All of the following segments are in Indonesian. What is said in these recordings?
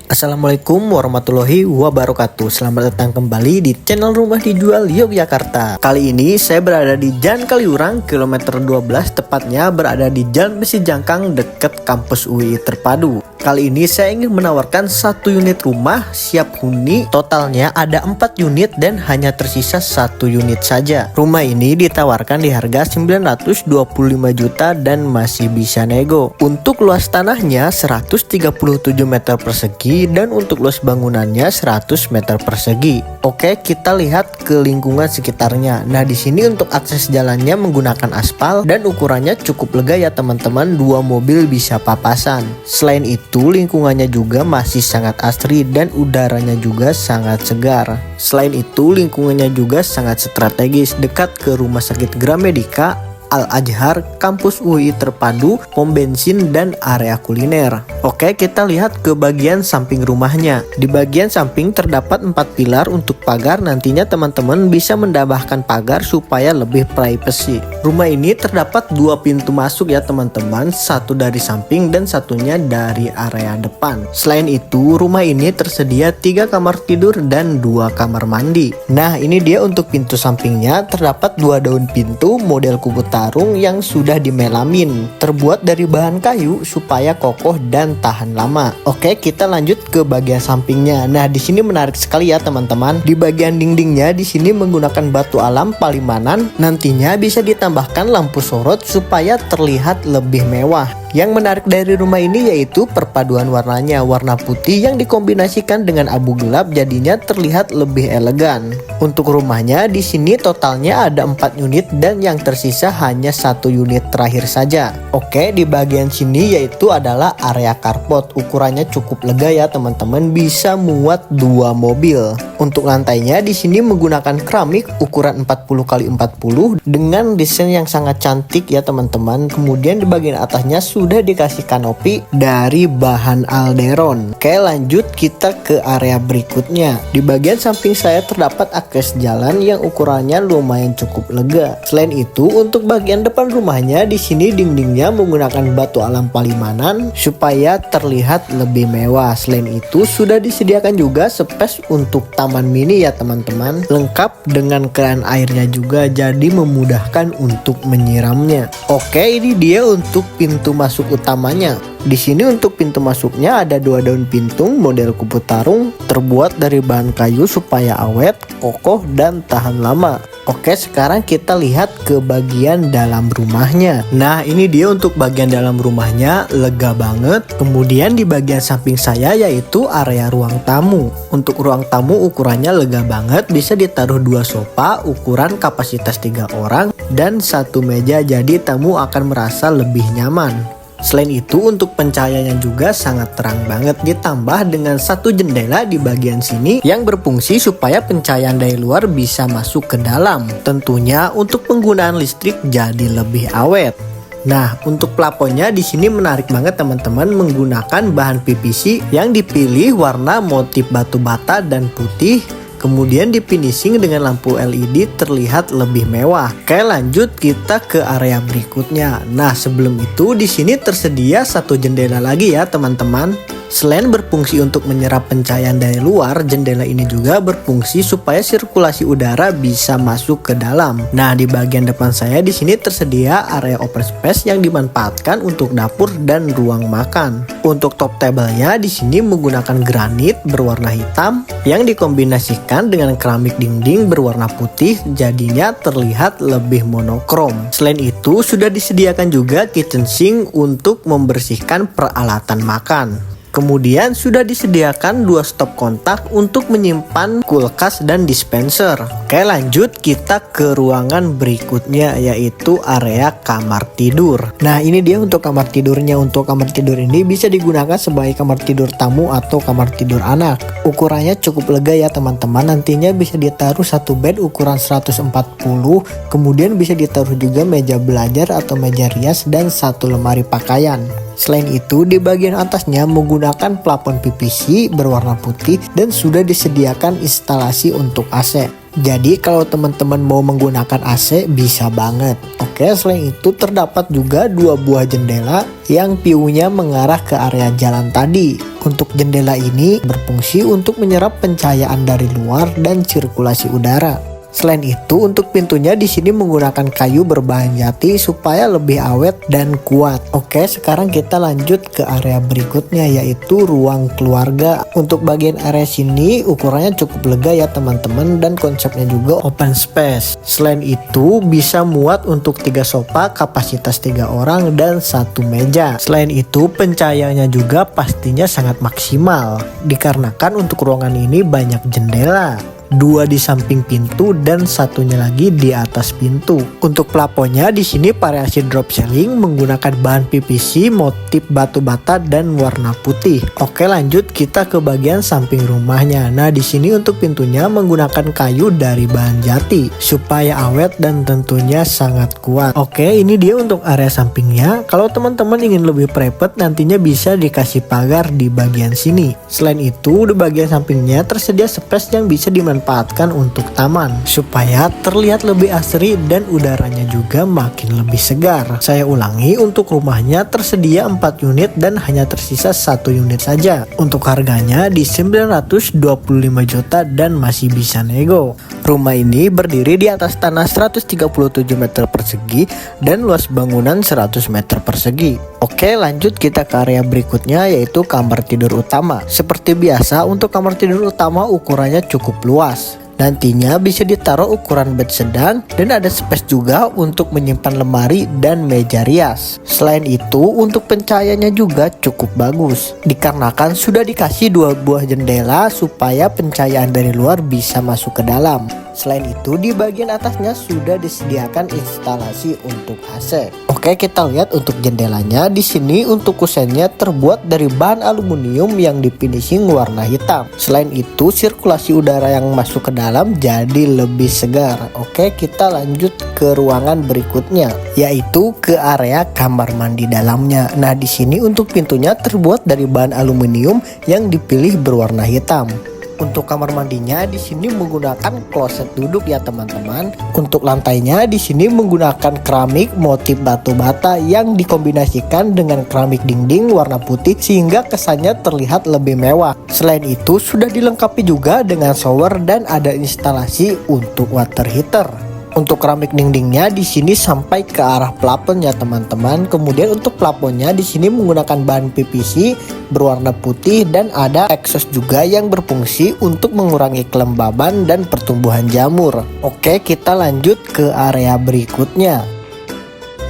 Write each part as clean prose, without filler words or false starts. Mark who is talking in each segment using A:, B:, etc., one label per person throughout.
A: Assalamualaikum warahmatullahi wabarakatuh. Selamat datang kembali di channel Rumah Dijual Yogyakarta. Kali ini saya berada di Jalan Kaliurang kilometer 12, tepatnya berada di Jalan Besi Jangkang dekat kampus UI Terpadu. Kali ini saya ingin menawarkan satu unit rumah siap huni. Totalnya ada 4 unit dan hanya tersisa 1 unit saja. Rumah ini ditawarkan di harga 925 juta dan masih bisa nego. Untuk luas tanahnya 137 meter persegi dan untuk luas bangunannya 100 meter persegi. Oke, kita lihat ke lingkungan sekitarnya. Nah, di sini untuk akses jalannya menggunakan aspal dan ukurannya cukup lega ya teman-teman. 2 mobil bisa papasan. Selain itu, lingkungannya juga masih sangat asri dan udaranya juga sangat segar. Selain itu, lingkungannya juga sangat strategis, dekat ke Rumah Sakit Gramedika, Al-Azhar, kampus UI Terpadu, pom bensin, dan area kuliner. Oke, kita lihat ke bagian samping rumahnya. Di bagian samping terdapat 4 pilar untuk pagar. Nantinya teman-teman bisa menambahkan pagar supaya lebih privacy. Rumah ini terdapat 2 pintu masuk ya teman-teman, satu dari samping dan satunya dari area depan. Selain itu, rumah ini tersedia 3 kamar tidur dan 2 kamar mandi. Nah, ini dia untuk pintu sampingnya. Terdapat 2 daun pintu model kubu tarung yang sudah dimelamin, terbuat dari bahan kayu supaya kokoh dan tahan lama. Oke, kita lanjut ke bagian sampingnya. Nah, di sini menarik sekali ya teman-teman. Di bagian dindingnya di sini menggunakan batu alam Palimanan. Nantinya bisa ditambahkan lampu sorot supaya terlihat lebih mewah. Yang menarik dari rumah ini yaitu perpaduan warnanya, warna putih yang dikombinasikan dengan abu gelap jadinya terlihat lebih elegan. Untuk rumahnya di sini totalnya ada 4 unit dan yang tersisa hanya 1 unit terakhir saja. Oke, di bagian sini yaitu adalah area carport. Ukurannya cukup lega ya teman-teman, bisa muat 2 mobil. Untuk lantainya di sini menggunakan keramik ukuran 40x40 dengan desain yang sangat cantik ya teman-teman. Kemudian di bagian atasnya sudah dikasih kanopi dari bahan alderon. Oke, lanjut kita ke area berikutnya. Di bagian samping saya terdapat akses jalan yang ukurannya lumayan cukup lega. Selain itu, untuk bagian depan rumahnya di sini dindingnya menggunakan batu alam Palimanan supaya terlihat lebih mewah. Selain itu, sudah disediakan juga space untuk taman mini ya teman-teman, lengkap dengan keran airnya juga, jadi memudahkan untuk menyiramnya. Oke, ini dia untuk pintu masuk utamanya. Di sini untuk pintu masuknya ada 2 daun pintung model kubu tarung, terbuat dari bahan kayu supaya awet, kokoh, dan tahan lama. Oke, sekarang kita lihat ke bagian dalam rumahnya. Nah, ini dia untuk bagian dalam rumahnya, lega banget. Kemudian di bagian samping saya yaitu area ruang tamu. Untuk ruang tamu ukurannya lega banget, bisa ditaruh 2 sofa ukuran kapasitas 3 orang dan 1 meja, jadi tamu akan merasa lebih nyaman. Selain itu, untuk pencahayaannya juga sangat terang banget, ditambah dengan 1 jendela di bagian sini yang berfungsi supaya pencahayaan dari luar bisa masuk ke dalam. Tentunya untuk penggunaan listrik jadi lebih awet. Nah, untuk plafonnya di sini menarik banget teman-teman, menggunakan bahan PVC yang dipilih warna motif batu bata dan putih. Kemudian di finishing dengan lampu LED terlihat lebih mewah. Oke, lanjut kita ke area berikutnya. Nah, sebelum itu di sini tersedia 1 jendela lagi ya teman-teman. Selain berfungsi untuk menyerap pencahayaan dari luar, jendela ini juga berfungsi supaya sirkulasi udara bisa masuk ke dalam. Nah, di bagian depan saya di sini tersedia area open space yang dimanfaatkan untuk dapur dan ruang makan. Untuk top table-nya di sini menggunakan granit berwarna hitam yang dikombinasikan dengan keramik dinding berwarna putih, jadinya terlihat lebih monokrom. Selain itu, sudah disediakan juga kitchen sink untuk membersihkan peralatan makan. Kemudian sudah disediakan 2 stop kontak untuk menyimpan kulkas dan dispenser. Oke, lanjut kita ke ruangan berikutnya yaitu area kamar tidur. Nah, ini dia untuk kamar tidurnya. Untuk kamar tidur ini bisa digunakan sebagai kamar tidur tamu atau kamar tidur anak. Ukurannya cukup lega ya teman-teman. Nantinya bisa ditaruh 1 bed ukuran 140. Kemudian bisa ditaruh juga meja belajar atau meja rias dan 1 lemari pakaian. Selain itu, di bagian atasnya menggunakan plafon PVC berwarna putih dan sudah disediakan instalasi untuk AC. Jadi kalau teman-teman mau menggunakan AC bisa banget. Oke, selain itu terdapat juga 2 buah jendela yang view-nya mengarah ke area jalan tadi. Untuk jendela ini berfungsi untuk menyerap pencahayaan dari luar dan sirkulasi udara. Selain itu, untuk pintunya di sini menggunakan kayu berbahan jati supaya lebih awet dan kuat. Oke, sekarang kita lanjut ke area berikutnya, yaitu ruang keluarga. Untuk bagian area sini ukurannya cukup lega ya teman-teman, dan konsepnya juga open space. Selain itu, bisa muat untuk 3 sofa kapasitas 3 orang dan 1 meja. Selain itu, pencahayaannya juga pastinya sangat maksimal, dikarenakan untuk ruangan ini banyak jendela. 2 di samping pintu dan satunya lagi di atas pintu. Untuk plafonnya di sini variasi drop ceiling menggunakan bahan PVC motif batu bata dan warna putih. Oke, lanjut kita ke bagian samping rumahnya. Nah, di sini untuk pintunya menggunakan kayu dari bahan jati supaya awet dan tentunya sangat kuat. Oke, ini dia untuk area sampingnya. Kalau teman-teman ingin lebih private, nantinya bisa dikasih pagar di bagian sini. Selain itu, di bagian sampingnya tersedia space yang bisa dimanfaatkan untuk taman supaya terlihat lebih asri dan udaranya juga makin lebih segar. Saya ulangi, untuk rumahnya tersedia 4 unit dan hanya tersisa 1 unit saja. Untuk harganya di 925 juta dan masih bisa nego. Rumah ini berdiri di atas tanah 137 meter persegi dan luas bangunan 100 meter persegi. Oke, lanjut kita ke area berikutnya, yaitu kamar tidur utama. Seperti biasa, untuk kamar tidur utama ukurannya cukup luas. Nantinya bisa ditaruh ukuran bed sedang dan ada space juga untuk menyimpan lemari dan meja rias. Selain itu, untuk pencahayaannya juga cukup bagus, dikarenakan sudah dikasih 2 buah jendela supaya pencahayaan dari luar bisa masuk ke dalam. Selain itu, di bagian atasnya sudah disediakan instalasi untuk AC. Oke, kita lihat untuk jendelanya. Di sini untuk kusennya terbuat dari bahan aluminium yang difinishing warna hitam. Selain itu, sirkulasi udara yang masuk ke dalam jadi lebih segar. Oke, kita lanjut ke ruangan berikutnya, yaitu ke area kamar mandi dalamnya. Nah, di sini untuk pintunya terbuat dari bahan aluminium yang dipilih berwarna hitam. Untuk kamar mandinya di sini menggunakan kloset duduk ya teman-teman. Untuk lantainya di sini menggunakan keramik motif batu bata yang dikombinasikan dengan keramik dinding warna putih sehingga kesannya terlihat lebih mewah. Selain itu sudah dilengkapi juga dengan shower dan ada instalasi untuk water heater. Untuk keramik dindingnya di sini sampai ke arah plafon ya teman-teman. Kemudian untuk plafonnya di sini menggunakan bahan PVC berwarna putih dan ada exhaust juga yang berfungsi untuk mengurangi kelembaban dan pertumbuhan jamur. Oke, kita lanjut ke area berikutnya.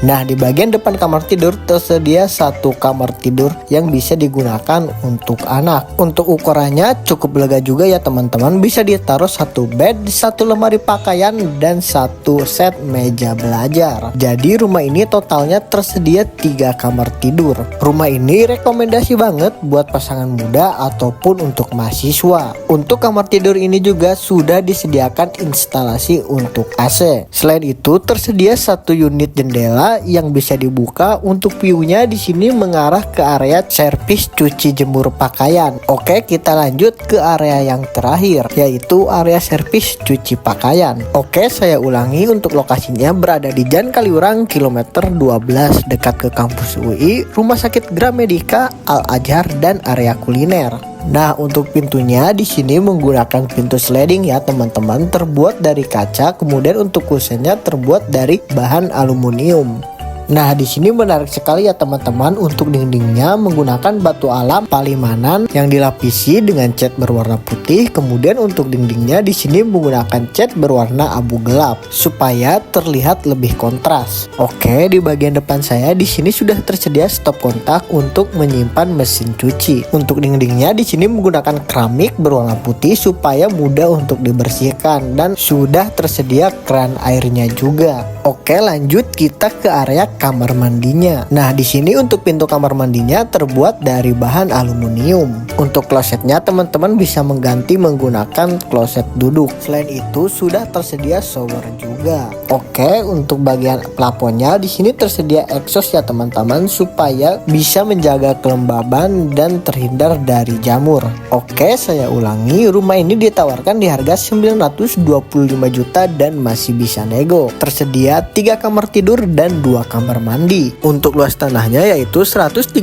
A: Nah, di bagian depan kamar tidur tersedia 1 kamar tidur yang bisa digunakan untuk anak. Untuk ukurannya cukup lega juga ya teman-teman. Bisa ditaruh 1 bed, 1 lemari pakaian, dan 1 set meja belajar. Jadi rumah ini totalnya tersedia 3 kamar tidur. Rumah ini rekomendasi banget buat pasangan muda ataupun untuk mahasiswa. Untuk kamar tidur ini juga sudah disediakan instalasi untuk AC. Selain itu tersedia 1 unit jendela yang bisa dibuka. Untuk view-nya di sini mengarah ke area servis cuci jemur pakaian. Oke, kita lanjut ke area yang terakhir, yaitu area servis cuci pakaian. Oke, saya ulangi, untuk lokasinya berada di Jalan Kaliurang kilometer 12 dekat ke kampus UI, Rumah Sakit Gramedika, Al Azhar, dan area kuliner. Nah, untuk pintunya di sini menggunakan pintu sliding ya teman-teman, terbuat dari kaca. Kemudian untuk kusennya terbuat dari bahan aluminium. Nah, di sini menarik sekali ya teman-teman. Untuk dindingnya menggunakan batu alam Palimanan yang dilapisi dengan cat berwarna putih. Kemudian untuk dindingnya di sini menggunakan cat berwarna abu gelap supaya terlihat lebih kontras. Oke, di bagian depan saya di sini sudah tersedia stop kontak untuk menyimpan mesin cuci. Untuk dindingnya di sini menggunakan keramik berwarna putih supaya mudah untuk dibersihkan dan sudah tersedia keran airnya juga. Oke, lanjut kita ke area kamar mandinya. Nah, di sini untuk pintu kamar mandinya terbuat dari bahan aluminium. Untuk klosetnya teman-teman bisa mengganti menggunakan kloset duduk. Selain itu sudah tersedia shower juga. Oke, untuk bagian plafonnya di sini tersedia exhaust ya teman-teman supaya bisa menjaga kelembaban dan terhindar dari jamur. Oke, saya ulangi, rumah ini ditawarkan di harga 925 juta dan masih bisa nego. Tersedia 3 kamar tidur dan 2 kamar kamar mandi. Untuk luas tanahnya yaitu 137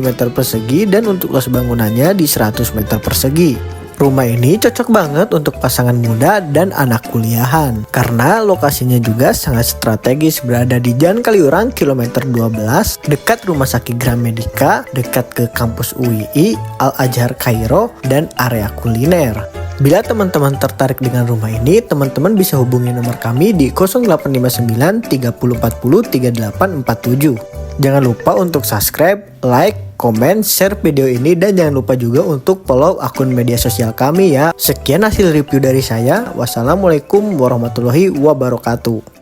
A: meter persegi dan untuk luas bangunannya di 100 meter persegi. Rumah ini cocok banget untuk pasangan muda dan anak kuliahan karena lokasinya juga sangat strategis, berada di Jalan Kaliurang kilometer 12, dekat Rumah Sakit Gramedika, dekat ke kampus UII, Al-Azhar Kairo, dan area kuliner. Bila teman-teman tertarik dengan rumah ini, teman-teman bisa hubungi nomor kami di 0859 3040 3847. Jangan lupa untuk subscribe, like, komen, share video ini, dan jangan lupa juga untuk follow akun media sosial kami ya. Sekian hasil review dari saya. Wassalamualaikum warahmatullahi wabarakatuh.